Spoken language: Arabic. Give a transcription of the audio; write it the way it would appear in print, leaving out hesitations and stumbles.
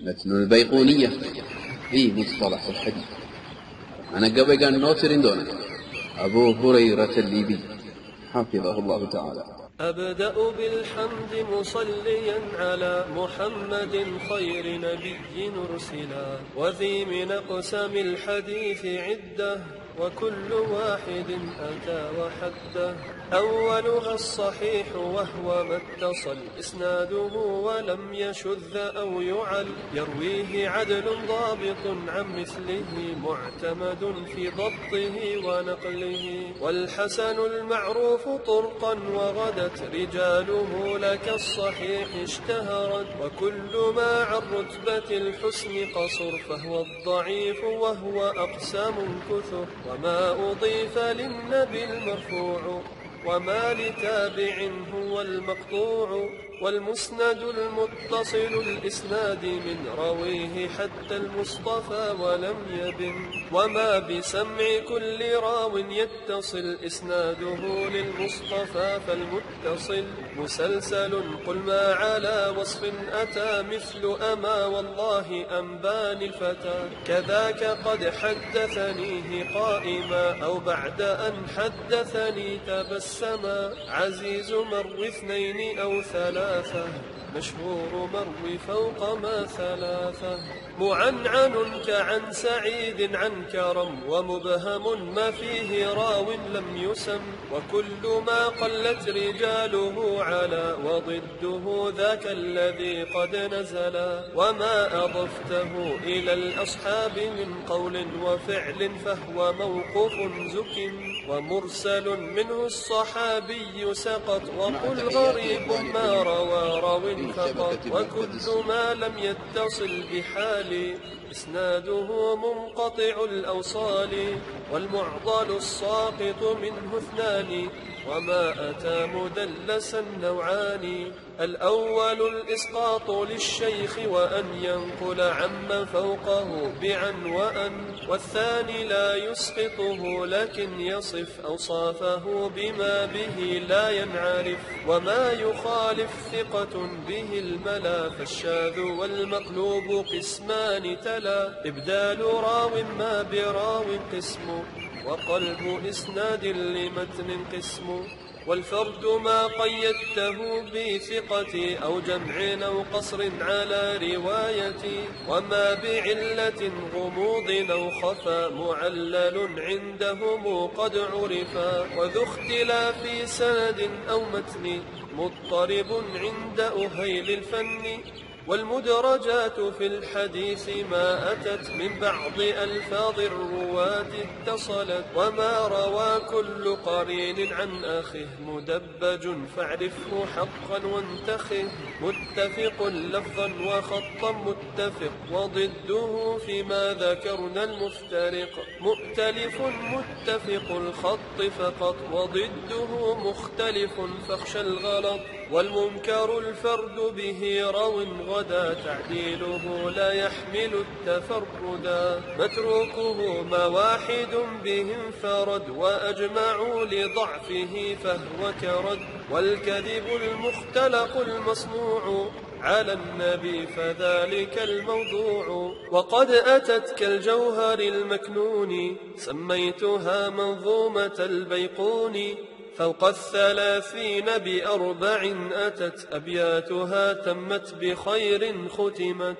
متن البيقونية في مصطلح الحديث. أنا قبل قال نوترين دون أبو هريرة الليبي حفظه الله تعالى. أبدأ بالحمد مصليا على محمد خير نبي نرسلا، وذي من أقسام الحديث عدة، وكل واحد أتى وحده. أولها الصحيح وهو ما اتصل إسناده ولم يشذ أو يعل، يرويه عدل ضابط عن مثله معتمد في ضبطه ونقله. والحسن المعروف طرقا وغدت رجاله لك الصحيح اشتهرت، وكل ما عن رتبة الحسن قصر فهو الضعيف وهو أقسام كثر. وما أضيف للنبي المرفوع وما لتابع هو المقطوع، والمسند المتصل الإسناد من رويه حتى المصطفى ولم يبن. وما بسمع كل راو يتصل إسناده للمصطفى فالمتصل مسلسل. قل ما على وصف أتى مثل أما والله أنباني الفتى، كذاك قد حدثنيه قائما أو بعد أن حدثني تبسما. عزيز مروي اثنين أو ثلاثة، مشهور مروي فوق ما ثلاثة. معنعن كعن سعيد عن كرم، ومبهم ما فيه راو لم يسم. وكل ما قلت رجاله على وضده ذاك الذي قد نزلا. وما أضفته إلى الأصحاب من قول وفعل فهو موقوف زك، ومرسل منه الصحابي سقط. وقل غريب ما روى راو فقط، وكل ما لم يتصل بحال إسناده منقطع الأوصال. والمعضل الساقط منه اثنان، وما أتى مدلسا نوعان. الأول الإسقاط للشيخ وأن ينقل عمن فوقه بعن وأن، والثاني لا يسقطه لكن يصف أوصافه بما به لا ينعرف. وما يخالف ثقة به الملا، فالشاذ والمقلوب قسمان تلا. إبدال راو ما براو قسم، وقلب إسناد لمتن قسم. والفرد ما قيدته بثقة أو جمع أو قصر على رواية. وما بعلة غموض أو خفى معلل عندهم قد عرفا. وذو اختلاف سند أو متن مضطرب عند أهيل الفن. والمدرجات في الحديث ما أتت من بعض ألفاظ الرواة اتصلت. وما روى كل قرين عن أخيه مدبج فاعرفه حقا وانتخه. متفق لفظا وخطا متفق، وضده فيما ذكرنا المفترق. مؤتلف متفق الخط فقط، وضده مختلف فاخشى الغلط. والمنكر الفرد به رو غدا تعديله لا يحمل التفردا. متروكه ما واحد به انفرد، وأجمعوا لضعفه فهو كرد. والكذب المختلق المصنوع على النبي فذلك الموضوع. وقد أتت كالجوهر المكنون سميتها منظومة البيقون. فوق 30 ب4 أتت أبياتها تمت بخير ختمت.